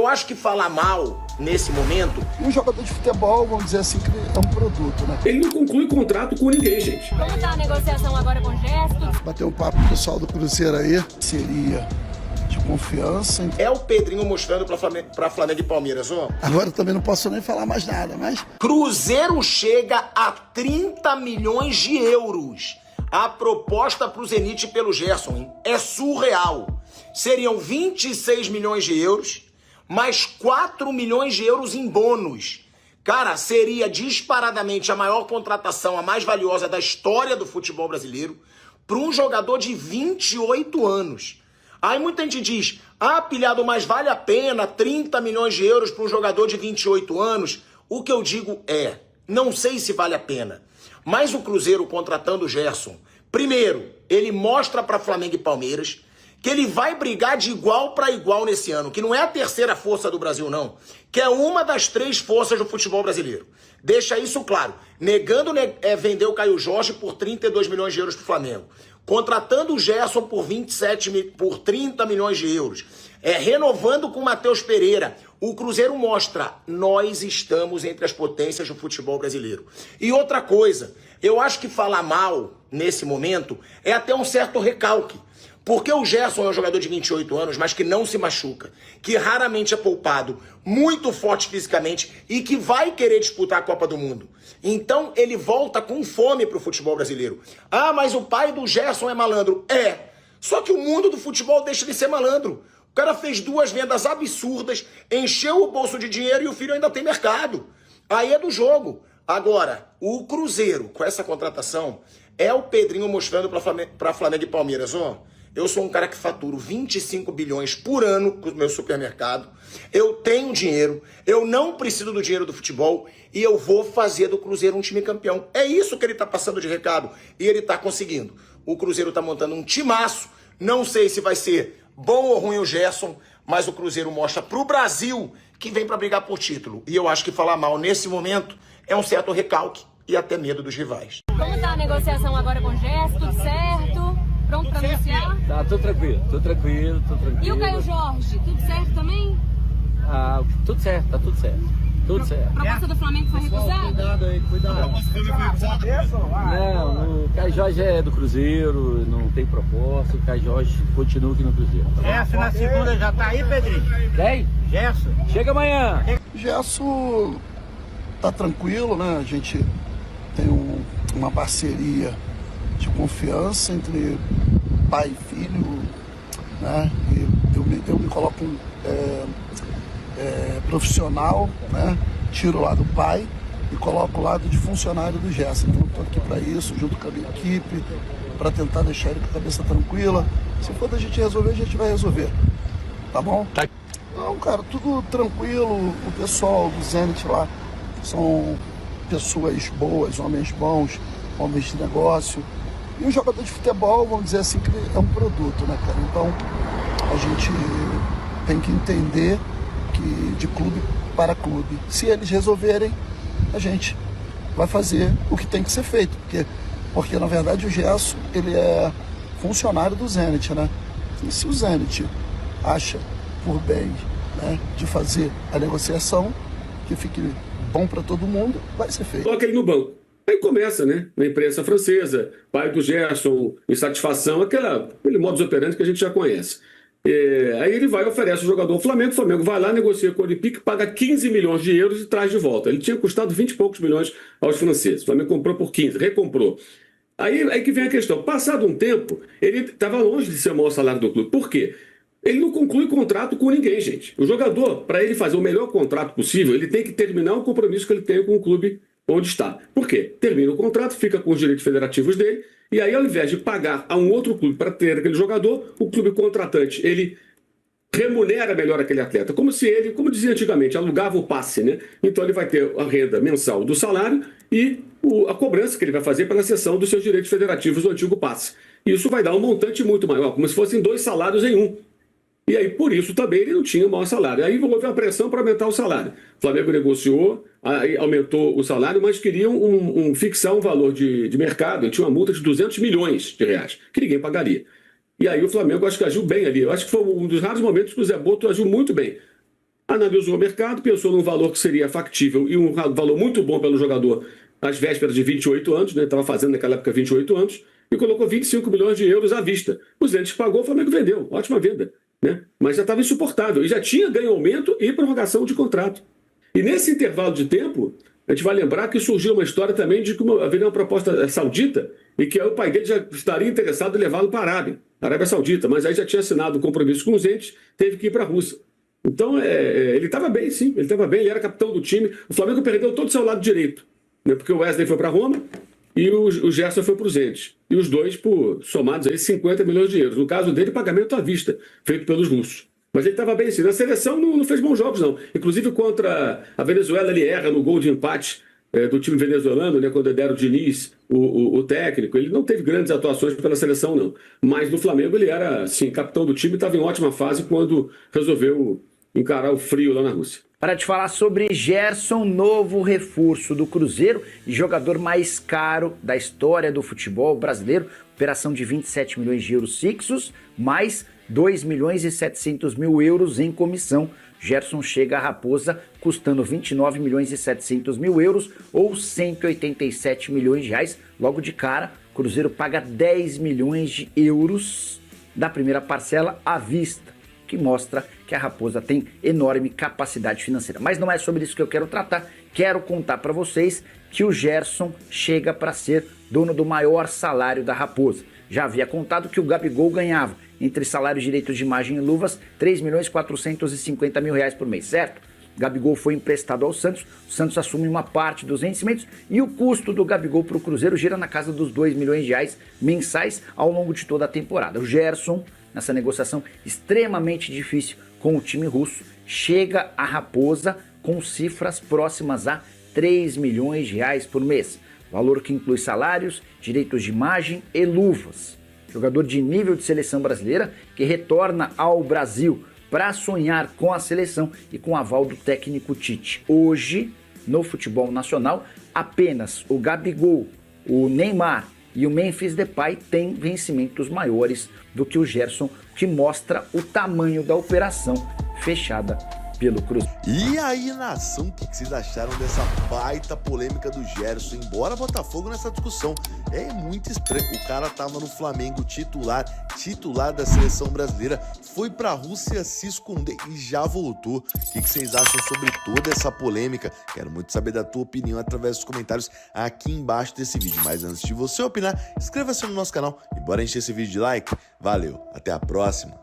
Eu acho que falar mal nesse momento... Um jogador de futebol, vamos dizer assim, que é um produto, né? Ele não conclui contrato com ninguém, gente. Como tá a negociação agora com o Gesto? Bater um papo com o pessoal do Cruzeiro aí, seria de confiança. É o Pedrinho mostrando pra Flamengo e Palmeiras, ó. Agora também não posso nem falar mais nada, mas... Cruzeiro chega a 30 milhões de euros. A proposta pro Zenit pelo Gerson, hein? É surreal. Seriam 26 milhões de euros, mais 4 milhões de euros em bônus. Cara, seria disparadamente a maior contratação, a mais valiosa da história do futebol brasileiro, para um jogador de 28 anos. Aí muita gente diz, pilhado, mas vale a pena 30 milhões de euros para um jogador de 28 anos? O que eu digo é, não sei se vale a pena, mas o Cruzeiro contratando o Gerson, primeiro, ele mostra para Flamengo e Palmeiras que ele vai brigar de igual para igual nesse ano, que não é a terceira força do Brasil, não, que é uma das 3 forças do futebol brasileiro. Deixa isso claro. Negando vender o Caio Jorge por 32 milhões de euros para o Flamengo. Contratando o Gerson por 30 milhões de euros. Renovando com o Matheus Pereira. O Cruzeiro mostra, nós estamos entre as potências do futebol brasileiro. E outra coisa, eu acho que falar mal nesse momento é até um certo recalque. Porque o Gerson é um jogador de 28 anos, mas que não se machuca, que raramente é poupado, muito forte fisicamente e que vai querer disputar a Copa do Mundo. Então ele volta com fome pro futebol brasileiro. Mas o pai do Gerson é malandro. Só que o mundo do futebol deixa de ser malandro. O cara fez 2 vendas absurdas, encheu o bolso de dinheiro e o filho ainda tem mercado. Aí é do jogo. Agora, o Cruzeiro, com essa contratação, é o Pedrinho mostrando para Flamengo e Palmeiras, ó. Eu sou um cara que faturo 25 bilhões por ano com o meu supermercado. Eu tenho dinheiro, eu não preciso do dinheiro do futebol e eu vou fazer do Cruzeiro um time campeão. É isso que ele está passando de recado e ele está conseguindo. O Cruzeiro está montando um timaço, não sei se vai ser bom ou ruim o Gerson, mas o Cruzeiro mostra para o Brasil que vem para brigar por título. E eu acho que falar mal nesse momento é um certo recalque e até medo dos rivais. Como tá a negociação agora com o Gesto? Tudo certo? Pronto para anunciar? Tá, tudo tranquilo. E o Caio Jorge, tudo certo também? Tudo certo, tá tudo certo. Tudo certo. Proposta do Flamengo foi recusada? Cuidado. Não, o Caio Jorge é do Cruzeiro, não tem proposta, o Caio Jorge continua aqui no Cruzeiro. Gerson na segunda já tá aí, Pedrinho? Quem? Gerson. Chega amanhã. Gerson tá tranquilo, né? A gente tem uma parceria de confiança entre pai e filho, né? Eu me coloco profissional, né? Tiro o lado do pai e coloco o lado de funcionário do Gerson. Então estou aqui para isso, junto com a minha equipe, para tentar deixar ele com a cabeça tranquila. Se for da gente resolver, a gente vai resolver. Tá bom? Tá. Não, cara, tudo tranquilo. O pessoal do Zenit lá são pessoas boas, homens bons, homens de negócio. E um jogador de futebol, vamos dizer assim, que é um produto, né, cara? Então, a gente tem que entender que de clube para clube. Se eles resolverem, a gente vai fazer o que tem que ser feito. Porque na verdade, o Gerson, ele é funcionário do Zenit, né? E se o Zenit acha por bem, né, de fazer a negociação, que fique bom para todo mundo, vai ser feito. Coloca ele no banco. Aí começa, né, na imprensa francesa, pai do Gerson, insatisfação, aquele modus operandi que a gente já conhece. Aí ele vai e oferece o jogador ao Flamengo, o Flamengo vai lá, negocia com o Olympique, paga 15 milhões de euros e traz de volta. Ele tinha custado 20 e poucos milhões aos franceses, o Flamengo comprou por 15, recomprou. Aí que vem a questão, passado um tempo, ele estava longe de ser o maior salário do clube. Por quê? Ele não conclui contrato com ninguém, gente. O jogador, para ele fazer o melhor contrato possível, ele tem que terminar o compromisso que ele tem com o clube onde está. Por quê? Termina o contrato, fica com os direitos federativos dele, e aí ao invés de pagar a um outro clube para ter aquele jogador, o clube contratante, ele remunera melhor aquele atleta, como se ele, como dizia antigamente, alugava o passe, né? Então ele vai ter a renda mensal do salário e a cobrança que ele vai fazer pela cessão dos seus direitos federativos do antigo passe. Isso vai dar um montante muito maior, como se fossem 2 salários em um. E aí, por isso, também ele não tinha o maior salário. Aí houve uma pressão para aumentar o salário. O Flamengo negociou, aí aumentou o salário, mas queriam fixar um valor de mercado. E tinha uma multa de 200 milhões de reais, que ninguém pagaria. E aí o Flamengo acho que agiu bem ali. Eu acho que foi um dos raros momentos que o Zé Boto agiu muito bem. analisou o mercado, pensou num valor que seria factível e um valor muito bom pelo jogador às vésperas de 28 anos, né? Estava fazendo naquela época 28 anos, e colocou 25 milhões de euros à vista. O Zenit pagou, o Flamengo vendeu. Ótima venda, né? Mas já estava insuportável e já tinha ganho aumento e prorrogação de contrato. E nesse intervalo de tempo, a gente vai lembrar que surgiu uma história também de que haveria uma proposta saudita e que o pai dele já estaria interessado em levá-lo para a Arábia Saudita, mas aí já tinha assinado um compromisso com o Zenit, teve que ir para a Rússia. Então, ele estava bem, sim, ele estava bem, ele era capitão do time. O Flamengo perdeu todo o seu lado direito, né? Porque o Wesley foi para Roma e o Gerson foi para o Zenit. E os dois, somados aí, 50 milhões de euros. No caso dele, pagamento à vista, feito pelos russos. Mas ele estava bem, sim. Na seleção não fez bons jogos, não. Inclusive contra a Venezuela, ele erra no gol de empate do time venezuelano, né, quando deram o Diniz, o técnico. Ele não teve grandes atuações pela seleção, não. Mas no Flamengo ele era, sim, capitão do time, estava em ótima fase quando resolveu encarar o frio lá na Rússia. Para te falar sobre Gerson, novo reforço do Cruzeiro e jogador mais caro da história do futebol brasileiro. Operação de 27 milhões de euros fixos, mais 2 milhões e 700 mil euros em comissão. Gerson chega à Raposa custando 29 milhões e 700 mil euros ou 187 milhões de reais. Logo de cara, o Cruzeiro paga 10 milhões de euros da primeira parcela à vista, que mostra que a Raposa tem enorme capacidade financeira. Mas não é sobre isso que eu quero tratar. Quero contar para vocês que o Gerson chega para ser dono do maior salário da Raposa. Já havia contado que o Gabigol ganhava, entre salários, direitos de imagem e luvas, 3 milhões 450 mil reais por mês, certo? Gabigol foi emprestado ao Santos, o Santos assume uma parte dos vencimentos e o custo do Gabigol para o Cruzeiro gira na casa dos 2 milhões de reais mensais ao longo de toda a temporada. O Gerson, nessa negociação extremamente difícil com o time russo, chega à Raposa com cifras próximas a 3 milhões de reais por mês, valor que inclui salários, direitos de imagem e luvas. Jogador de nível de seleção brasileira que retorna ao Brasil para sonhar com a seleção e com o aval do técnico Tite. Hoje, no futebol nacional, apenas o Gabigol, o Neymar e o Memphis Depay têm vencimentos maiores do que o Gerson, que mostra o tamanho da operação fechada pelo Cruzeiro. E aí, nação, o que vocês acharam dessa baita polêmica do Gerson? Embora Botafogo nessa discussão, é muito estranho. O cara tava no Flamengo titular da seleção brasileira, foi pra Rússia se esconder e já voltou. O que vocês acham sobre toda essa polêmica? Quero muito saber da tua opinião através dos comentários aqui embaixo desse vídeo. Mas antes de você opinar, inscreva-se no nosso canal e bora encher esse vídeo de like. Valeu, até a próxima.